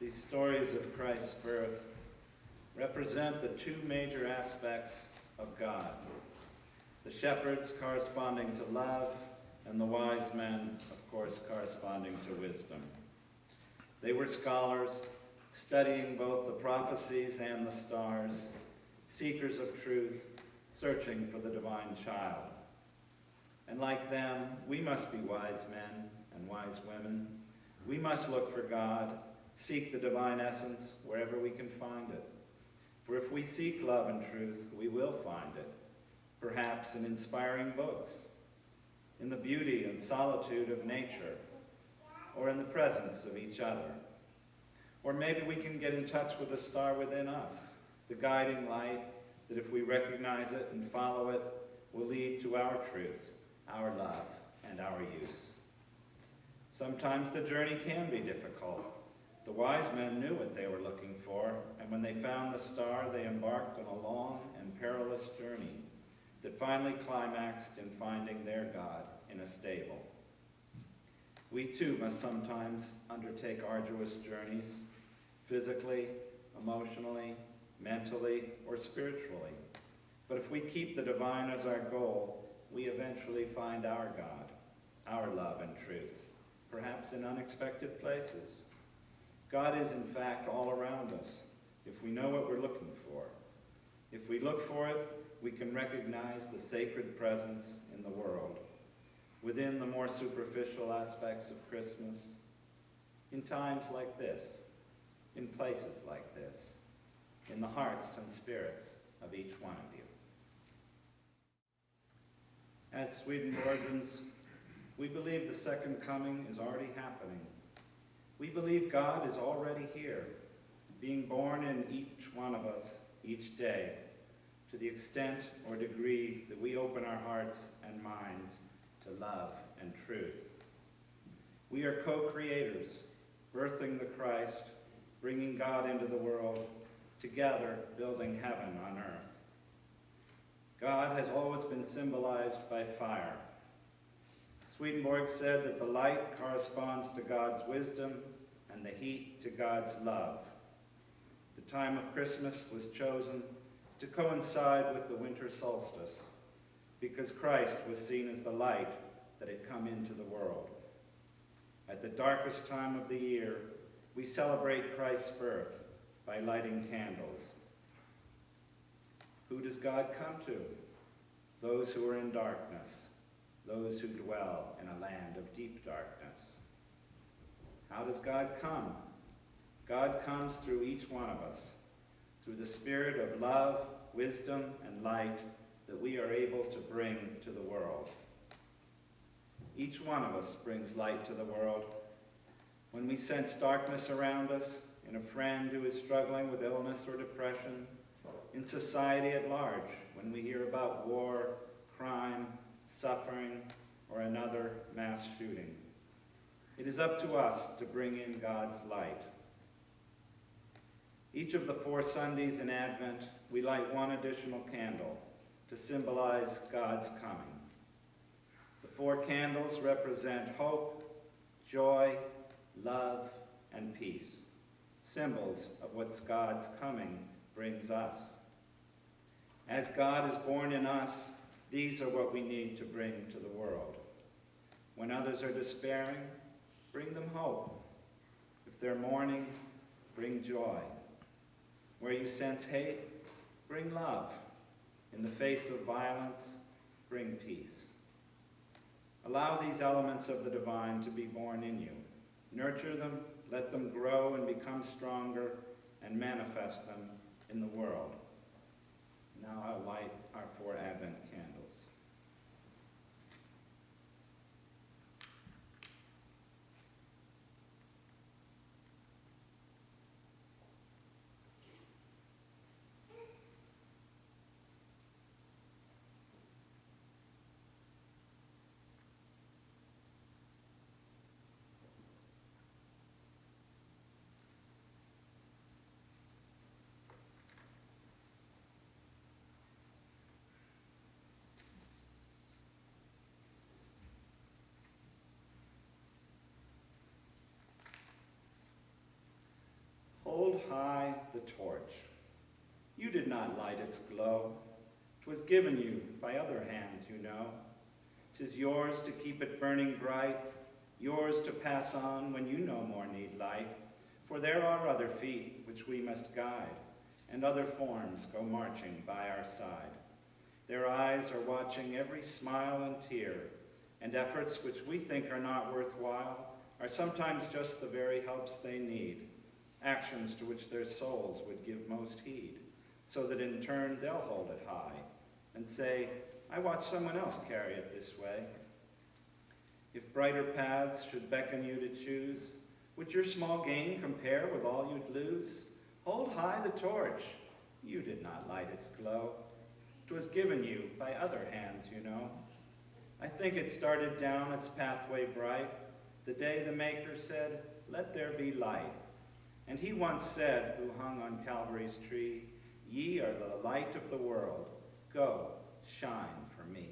These stories of Christ's birth represent the two major aspects of God. The shepherds corresponding to love, and the wise men, of course, corresponding to wisdom. They were scholars, studying both the prophecies and the stars, seekers of truth, searching for the divine child. And like them, we must be wise men and wise women. We must look for God, seek the divine essence wherever we can find it. For if we seek love and truth, we will find it, perhaps in inspiring books, in the beauty and solitude of nature, or in the presence of each other. Or maybe we can get in touch with the star within us, the guiding light that if we recognize it and follow it, will lead to our truth, our love, and our use. Sometimes the journey can be difficult. The wise men knew what they were looking for, and when they found the star, they embarked on a long and perilous journey that finally climaxed in finding their God in a stable. We too must sometimes undertake arduous journeys, physically, emotionally, mentally, or spiritually. But if we keep the divine as our goal, we eventually find our God, our love and truth, perhaps in unexpected places. God is in fact all around us, if we know what we're looking for. If we look for it, we can recognize the sacred presence in the world, within the more superficial aspects of Christmas, in times like this, in places like this, in the hearts and spirits of each one of you. As Swedenborgians, we believe the second coming is already happening. We believe God is already here, being born in each one of us each day, to the extent or degree that we open our hearts and minds to love and truth. We are co-creators, birthing the Christ, bringing God into the world, together building heaven on earth. God has always been symbolized by fire. Swedenborg said that the light corresponds to God's wisdom and the heat to God's love. The time of Christmas was chosen to coincide with the winter solstice because Christ was seen as the light that had come into the world. At the darkest time of the year, we celebrate Christ's birth by lighting candles. Who does God come to? Those who are in darkness, those who dwell in a land of deep darkness. How does God come? God comes through each one of us, through the spirit of love, wisdom, and light that we are able to bring to the world. Each one of us brings light to the world. When we sense darkness around us, in a friend who is struggling with illness or depression, in society at large, when we hear about war, crime, suffering, or another mass shooting. It is up to us to bring in God's light. Each of the 4 Sundays in Advent, we light one additional candle to symbolize God's coming. The 4 candles represent hope, joy, love, and peace, symbols of what God's coming brings us. As God is born in us, these are what we need to bring to the world. When others are despairing, bring them hope. If they're mourning, bring joy. Where you sense hate, bring love. In the face of violence, bring peace. Allow these elements of the divine to be born in you. Nurture them, let them grow and become stronger, and manifest them in the world. Now I'll light our 4 Advent candles. Hold high the torch. You did not light its glow. 'Twas given you by other hands, you know. 'Tis yours to keep it burning bright, yours to pass on when you no more need light. For there are other feet which we must guide, and other forms go marching by our side. Their eyes are watching every smile and tear, and efforts which we think are not worthwhile are sometimes just the very helps they need, actions to which their souls would give most heed, so that in turn they'll hold it high and say, I watched someone else carry it this way. If brighter paths should beckon you to choose, would your small gain compare with all you'd lose? Hold high the torch. You did not light its glow. 'Twas given you by other hands, you know. I think it started down its pathway bright the day the Maker said, let there be light. And he once said, who hung on Calvary's tree, ye are the light of the world. Go, shine for me.